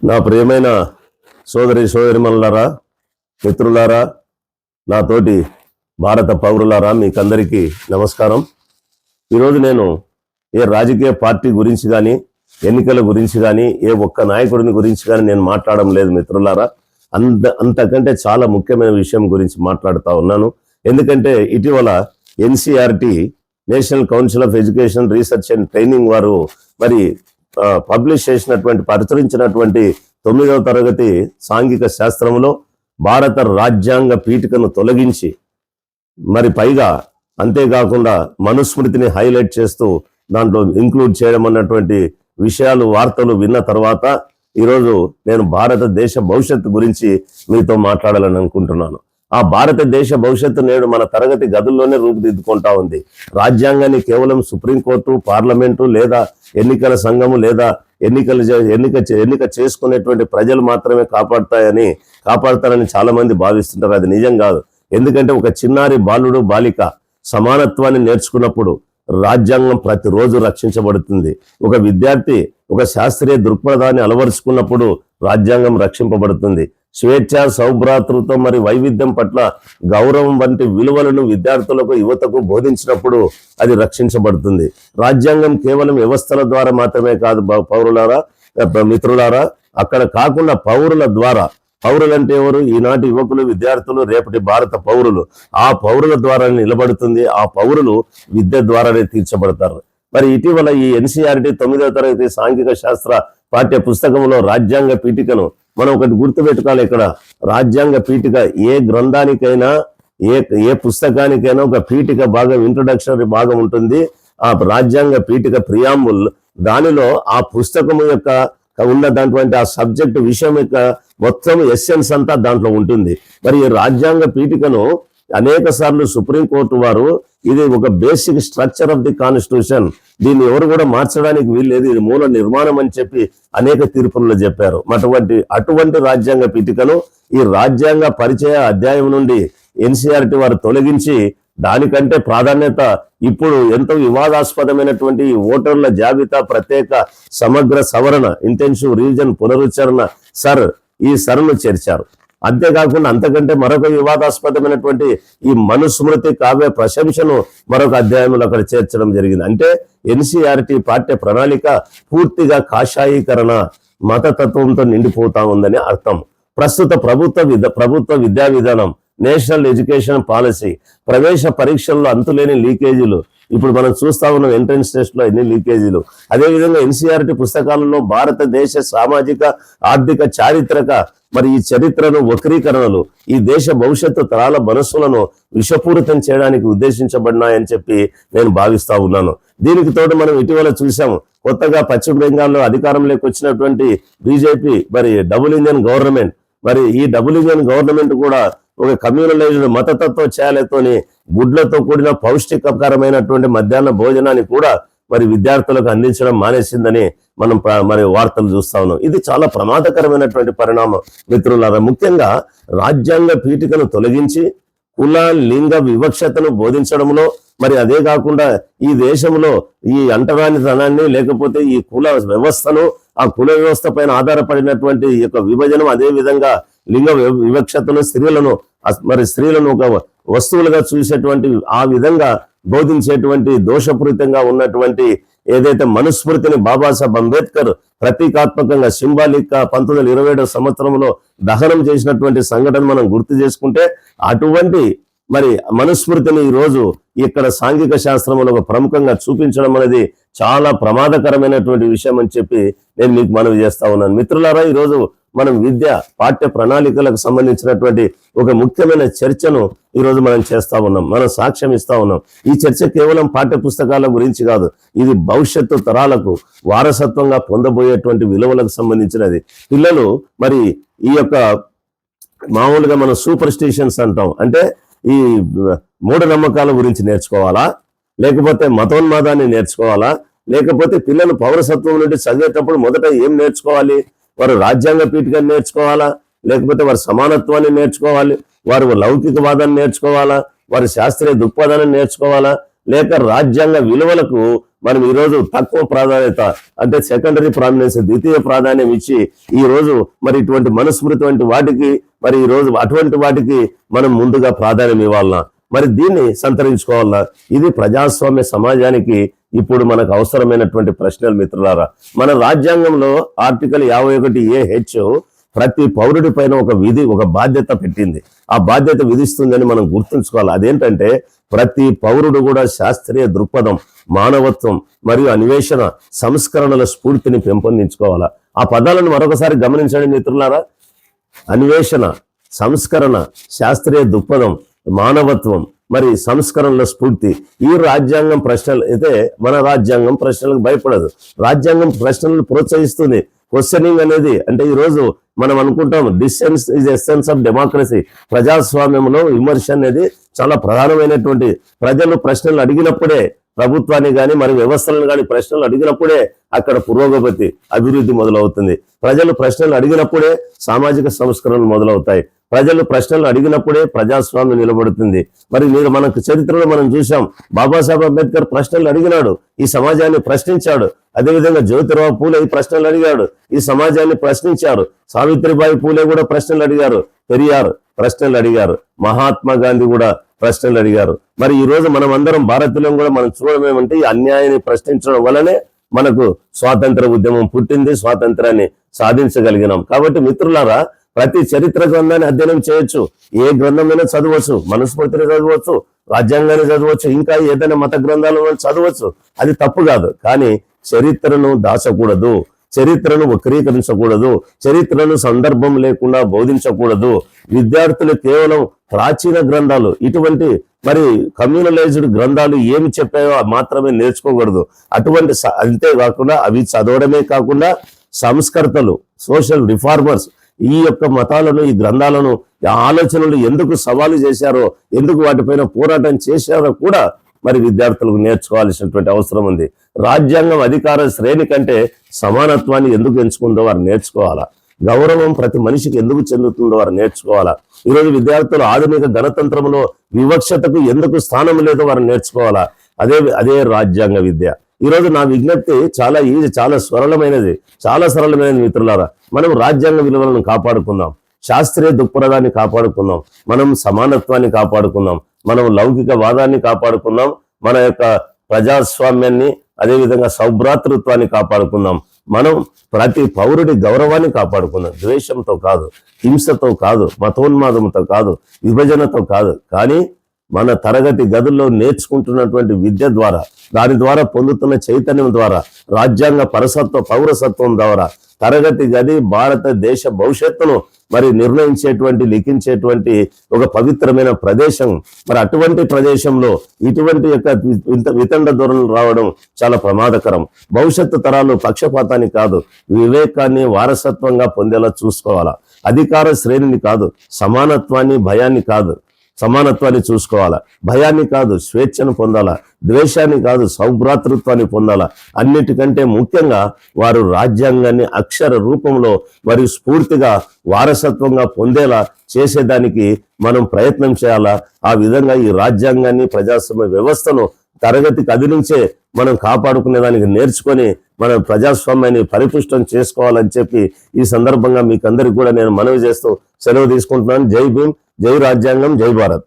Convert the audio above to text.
నా ప్రియమైన సోదరిమణులారా, మిత్రులారా, నాతోటి భారత పౌరులారా, మీకందరికీ నమస్కారం. ఈరోజు నేను ఏ రాజకీయ పార్టీ గురించి కానీ, ఎన్నికల గురించి కానీ, ఏ ఒక్క నాయకుడిని గురించి కానీ నేను మాట్లాడడం లేదు మిత్రులారా. అంతకంటే చాలా ముఖ్యమైన విషయం గురించి మాట్లాడుతూ ఉన్నాను. ఎందుకంటే ఇటీవల NCERT, national council of education research and training వారు పబ్లిష్ చేసినటువంటి, ప్రచురించినటువంటి 9వ తరగతి సాంఘిక శాస్త్రంలో భారత రాజ్యాంగ పీఠికను తొలగించి, పైగా అంతేకాకుండా మనుస్మృతిని హైలైట్ చేస్తూ దాంట్లో ఇంక్లూడ్ చేయడం అన్నటువంటి విషయాలు, వార్తలు విన్న తర్వాత ఈరోజు నేను భారతదేశ భవిష్యత్తు గురించి మీతో మాట్లాడాలని అనుకుంటున్నాను. ఆ భారతదేశ భవిష్యత్తు నేడు మన తరగతి గదుల్లోనే రూపుదిద్దుకుంటా ఉంది. రాజ్యాంగాన్ని కేవలం సుప్రీంకోర్టు, పార్లమెంటు లేదా ఎన్నికల సంఘము లేదా ఎన్నిక చేసుకునేటువంటి ప్రజలు మాత్రమే కాపాడతారని చాలా మంది భావిస్తుంటారు. అది నిజం కాదు. ఎందుకంటే ఒక చిన్నారి బాలుడు, బాలిక సమానత్వాన్ని నేర్చుకున్నప్పుడు రాజ్యాంగం ప్రతిరోజు రక్షించబడుతుంది. ఒక విద్యార్థి ఒక శాస్త్రీయ దృక్పథాన్ని అలవరుచుకున్నప్పుడు రాజ్యాంగం రక్షింపబడుతుంది. స్వేచ్ఛ, సౌభ్రాతృత్వం వైవిధ్యం పట్ల గౌరవం వంటి విలువలను విద్యార్థులకు, యువతకు బోధించినప్పుడు అది రక్షించబడుతుంది. రాజ్యాంగం కేవలం వ్యవస్థల ద్వారా మాత్రమే కాదు పౌరులారా, మిత్రులారా, అక్కడ కాకుండా పౌరుల ద్వారా. పౌరులంటే ఎవరు? ఈనాటి యువకులు, విద్యార్థులు, రేపటి భారత పౌరులు. ఆ పౌరుల ద్వారా నిలబడుతుంది. ఆ పౌరులు విద్య ద్వారానే తీర్చబడతారు. ఇటీవల ఈ ఎన్సిఆర్టీ 9వ తరగతి సాంఘిక శాస్త్ర పాఠ్య పుస్తకంలో రాజ్యాంగ పీఠికను మనం ఒకటి గుర్తుపెట్టుకోవాలి. ఇక్కడ రాజ్యాంగ పీఠిక ఏ గ్రంథానికైనా, ఏ పుస్తకానికైనా ఒక పీఠిక భాగం, ఇంట్రొడక్షనరీ భాగం ఉంటుంది. ఆ రాజ్యాంగ పీఠిక ప్రియాంబుల్, దానిలో ఆ పుస్తకం యొక్క ఉన్నటువంటి ఆ సబ్జెక్ట్ విషయం యొక్క మొత్తం ఎస్సెన్స్ అంతా దాంట్లో ఉంటుంది. ఈ రాజ్యాంగ పీఠికను అనేక సార్లు సుప్రీంకోర్టు వారు ఇది ఒక basic structure of the constitution, దీన్ని ఎవరు కూడా మార్చడానికి వీల్లేదు, ఇది మూల నిర్మాణం అని చెప్పి అనేక తీర్పుల్లో చెప్పారు. అటువంటి రాజ్యాంగ పీఠికను ఈ రాజ్యాంగ పరిచయ అధ్యాయం నుండి ఎన్సిఆర్టీ వారు తొలగించి, దానికంటే ప్రాధాన్యత ఇప్పుడు ఎంతో వివాదాస్పదమైనటువంటి ఓటర్ల జాబితా ప్రత్యేక సమగ్ర సవరణ, ఇంటెన్సివ్ రివిజన్ పునరుచ్చరణ ఈ సర్ను చేర్చారు. అంతేకాకుండా అంతకంటే మరొక వివాదాస్పదమైనటువంటి ఈ మనుస్మృతి కావ్య ప్రశంసను మరొక అధ్యాయంలో అక్కడ చేర్చడం జరిగింది. అంటే ఎన్సిఆర్టీ పాఠ్య ప్రణాళిక పూర్తిగా కాషాయీకరణ, మతతత్వంతో నిండిపోతా ఉందని అర్థం. ప్రస్తుత ప్రభుత్వ విద్యా విధానం, నేషనల్ ఎడ్యుకేషన్ పాలసీ, ప్రవేశ పరీక్షల్లో అంతులేని లీకేజీలు. ఇప్పుడు మనం చూస్తా ఉన్నాం ఎంట్రన్స్ టెస్ట్ లో ఎన్ని లీకేజీలు. అదేవిధంగా ఎన్సిఆర్టీ పుస్తకాలలో భారతదేశ సామాజిక, ఆర్థిక, చారిత్రక ఈ చరిత్రను వక్రీకరణలు ఈ దేశ భవిష్యత్తు తరాల మనస్సులను విషపూరితం చేయడానికి ఉద్దేశించబడినాయని చెప్పి నేను భావిస్తా ఉన్నాను. దీనికి తోడు మనం ఇటీవల చూసాము, కొత్తగా పశ్చిమ బెంగాల్లో అధికారంలోకి వచ్చినటువంటి బీజేపీ డబుల్ ఇంజన్ గవర్నమెంట్. ఈ డబుల్ ఇంజన్ గవర్నమెంట్ కూడా ఒక కమ్యూనలైజ్డ్ మతతత్వ ఛాయలతోని గుడ్లతో కూడిన పౌష్టికకరమైనటువంటి మధ్యాహ్న భోజనాన్ని కూడా విద్యార్థులకు అందించడం మానేసిందని మనం వార్తలు చూస్తా ఉన్నాం. ఇది చాలా ప్రమాదకరమైనటువంటి పరిణామం మిత్రులారా. ముఖ్యంగా రాజ్యాంగ పీఠికను తొలగించి కుల, లింగ వివక్షతను బోధించడంలో, అదే కాకుండా ఈ దేశంలో ఈ అంటరానితనాన్ని, లేకపోతే ఈ కుల వ్యవస్థను, ఆ కుల వ్యవస్థ పైన ఆధారపడినటువంటి యొక్క విభజనం, అదే విధంగా లింగ వివక్షతను, స్త్రీలను ఒక వస్తువులుగా చూసేటువంటి ఆ విధంగా బోధించేటువంటి దోషపూరితంగా ఉన్నటువంటి ఏదైతే మనుస్మృతిని బాబాసాహెబ్ అంబేద్కర్ ప్రతీకాత్మకంగా, సింబాలిక్ గా 1927 సంవత్సరంలో దహనం చేసినటువంటి సంఘటన మనం గుర్తు చేసుకుంటే, అటువంటి మనుస్మృతిని ఈరోజు ఇక్కడ సాంఘిక శాస్త్రంలో ఒక ప్రముఖంగా చూపించడం అనేది చాలా ప్రమాదకరమైనటువంటి విషయం అని చెప్పి నేను మీకు మనవి చేస్తా ఉన్నాను. మిత్రులారా, ఈరోజు మనం విద్య పాఠ్య ప్రణాళికలకు సంబంధించినటువంటి ఒక ముఖ్యమైన చర్చను ఈరోజు మనం చేస్తా ఉన్నాం, మనం సాక్ష్యం ఇస్తా ఉన్నాం. ఈ చర్చ కేవలం పాఠ్య పుస్తకాల గురించి కాదు, ఇది భవిష్యత్తు తరాలకు వారసత్వంగా పొందబోయేటువంటి విలువలకు సంబంధించినది. పిల్లలు ఈ యొక్క మామూలుగా మనం సూపర్ స్టిషన్స్ అంటాం, అంటే ఈ మూఢనమ్మకాల గురించి నేర్చుకోవాలా, లేకపోతే మతోన్మాదాన్ని నేర్చుకోవాలా, లేకపోతే పిల్లలు పౌరసత్వం నుండి చదివేటప్పుడు మొదట ఏం నేర్చుకోవాలి? వారు రాజ్యాంగ పీఠికను నేర్చుకోవాలా, లేకపోతే వారు సమానత్వాన్ని నేర్చుకోవాలి, వారు లౌకికవాదాన్ని నేర్చుకోవాలా, వారి శాస్త్రీయ దృక్పథాన్ని నేర్చుకోవాలా, లేక రాజ్యాంగ విలువలకు మనం ఈ రోజు తక్కువ ప్రాధాన్యత అంటే సెకండరీ ప్రామినెన్స్, ద్వితీయ ప్రాధాన్యం ఇచ్చి ఈ రోజు మరి ఇటువంటి మనుస్మృతి వంటి వాటికి మరి ఈ రోజు అటువంటి వాటికి మనం ముందుగా ప్రాధాన్యం ఇవ్వాలన్నా, మరి దీన్ని సంతరించుకోవాలన్నా, ఇది ప్రజాస్వామ్య సమాజానికి ఇప్పుడు మనకు అవసరమైనటువంటి ప్రశ్నలు మిత్రులారా. మన రాజ్యాంగంలో ఆర్టికల్ 51A(H) ప్రతి పౌరుడి పైన ఒక బాధ్యత పెట్టింది. ఆ బాధ్యత విధిస్తుందని మనం గుర్తుంచుకోవాలి. అదేంటంటే ప్రతి పౌరుడు కూడా శాస్త్రీయ దృక్పథం, మానవత్వం మరియు అన్వేషణ, సంస్కరణల స్ఫూర్తిని పెంపొందించుకోవాలా. ఆ పదాలను మరొకసారి గమనించండి మిత్రులారా. అన్వేషణ, సంస్కరణ, శాస్త్రీయ దృక్పథం, మానవత్వం మరి సంస్కరణల స్ఫూర్తి. ఈ రాజ్యాంగం ప్రశ్నలు అయితే మన రాజ్యాంగం ప్రశ్నలకు భయపడదు. రాజ్యాంగం ప్రశ్నలను ప్రోత్సహిస్తుంది. క్వశ్చనింగ్ అనేది అంటే ఈ రోజు మనం అనుకుంటాం డిస్సెన్స్ ఇస్ ఎసెన్స్ ఆఫ్ డెమోక్రసీ. ప్రజాస్వామ్యంలో విమర్శ అనేది చాలా ప్రధానమైనటువంటి. ప్రజలు ప్రశ్నలు అడిగినప్పుడే ప్రభుత్వాన్ని కానీ మరి వ్యవస్థలను కానీ ప్రశ్నలు అడిగినప్పుడే అక్కడ పురోగతి, అభివృద్ధి మొదలవుతుంది. ప్రజలు ప్రశ్నలు అడిగినప్పుడే సామాజిక సంస్కరణలు మొదలవుతాయి. ప్రజలు ప్రశ్నలు అడిగినప్పుడే ప్రజాస్వామ్యం నిలబడుతుంది. మరి మనకు చరిత్రలో మనం చూసాం, బాబాసాహెబ్ అంబేద్కర్ ప్రశ్నలు అడిగినాడు, ఈ సమాజాన్ని ప్రశ్నించాడు. అదేవిధంగా జ్యోతిరావు పూలే ఈ ప్రశ్నలు అడిగాడు, ఈ సమాజాన్ని ప్రశ్నించారు. సావిత్రిబాయి పూలే కూడా ప్రశ్నలు అడిగారు, పెరియార్ ప్రశ్నలు అడిగారు, మహాత్మా గాంధీ కూడా ప్రశ్నలు అడిగారు. మరి ఈ రోజు మనం అందరం భారతీయులం కూడా మనం చూడడం ఏమంటే ఈ అన్యాయాన్ని ప్రశ్నించడం వల్లనే మనకు స్వాతంత్ర ఉద్యమం పుట్టింది, స్వాతంత్రాన్ని సాధించగలిగినాం. కాబట్టి మిత్రులారా, ప్రతి చరిత్ర గ్రంథాన్ని అధ్యయనం చేయొచ్చు, ఏ గ్రంథమైనా చదవచ్చు, మనుస్మృతిని చదవచ్చు, రాజ్యాంగాన్ని చదవచ్చు, ఇంకా ఏదైనా మత గ్రంథాలను చదవచ్చు, అది తప్పు కాదు. కానీ చరిత్రను దాచకూడదు, చరిత్రను వక్రీకరించకూడదు, చరిత్రను సందర్భం లేకుండా బోధించకూడదు. విద్యార్థులు కేవలం ప్రాచీన గ్రంథాలు, ఇటువంటి మరి కమ్యూనలైజ్డ్ గ్రంథాలు ఏమి చెప్పాయో మాత్రమే నేర్చుకోకూడదు. అటువంటి అంతేకాకుండా అవి చదవడమే కాకుండా సంస్కర్తలు, సోషల్ రిఫార్మర్స్ ఈ యొక్క మతాలను, ఈ గ్రంథాలను, ఆలోచనలు ఎందుకు సవాలు చేశారో, ఎందుకు వాటిపైన పోరాటం చేశారో కూడా మరి విద్యార్థులకు నేర్చుకోవాల్సినటువంటి అవసరం ఉంది. రాజ్యాంగం అధికార శ్రేణి కంటే సమానత్వాన్ని ఎందుకు ఎంచుకుందో వారు నేర్చుకోవాలా. గౌరవం ప్రతి మనిషికి ఎందుకు చెందుతుందో వారు నేర్చుకోవాలా. ఈరోజు విద్యార్థులు ఆధునిక గణతంత్రంలో వివక్షతకు ఎందుకు స్థానం లేదో వారు నేర్చుకోవాలా. అదే రాజ్యాంగ విద్య. ఈరోజు నా విజ్ఞప్తి చాలా చాలా సరళమైనది మిత్రులారా. మనం రాజ్యాంగ విలువలను కాపాడుకుందాం, శాస్త్రీయ దృక్పథాన్ని కాపాడుకుందాం, మనం సమానత్వాన్ని కాపాడుకుందాం, మనం లౌకిక వాదాన్ని కాపాడుకుందాం, మన యొక్క ప్రజాస్వామ్యాన్ని అదేవిధంగా సౌభ్రాతృత్వాన్ని కాపాడుకుందాం. మనం ప్రతి పౌరుడి గౌరవాన్ని కాపాడుకుందాం. ద్వేషంతో కాదు, హింసతో కాదు, మతోన్మాదంతో కాదు, విభజనతో కాదు, కానీ మన తరగతి గదుల్లో నేర్చుకుంటున్నటువంటి విద్య ద్వారా, దాని ద్వారా పొందుతున్న చైతన్యం ద్వారా, రాజ్యాంగ పౌరసత్వం ద్వారా తరగతి గది భారతదేశ భవిష్యత్తును మరి నిర్ణయించేటువంటి, లిఖించేటువంటి ఒక పవిత్రమైన ప్రదేశం. మరి అటువంటి ప్రదేశంలో ఇటువంటి యొక్క వితండ ధోరణులు రావడం చాలా ప్రమాదకరం. భవిష్యత్తు తరాలు పక్షపాతాన్ని కాదు, వివేకాన్ని వారసత్వంగా పొందేలా చూసుకోవాలా. అధికార శ్రేణిని కాదు, సమానత్వాన్ని, భయాన్ని కాదు, సమానత్వాన్ని చూసుకోవాలా. భయాన్ని కాదు, స్వేచ్ఛను పొందాలా. ద్వేషాన్ని కాదు, సౌభ్రాతృత్వాన్ని పొందాలా. అన్నిటికంటే ముఖ్యంగా వారు రాజ్యాంగాన్ని అక్షర రూపంలో మరియు స్ఫూర్తిగా వారసత్వంగా పొందేలా చేసేదానికి మనం ప్రయత్నం చేయాలా. ఆ విధంగా ఈ రాజ్యాంగాన్ని, ప్రజాస్వామ్య వ్యవస్థను తరగతి గది నుంచే మనం కాపాడుకునేదానికి నేర్చుకొని మన ప్రజాస్వామ్యాన్ని పరిపుష్టం చేసుకోవాలని చెప్పి ఈ సందర్భంగా మీకు అందరికి కూడా నేను మనవి చేస్తూ సెలవు తీసుకుంటున్నాను. జై భీమ్, జై రాజ్యాంగం, జై భారత్.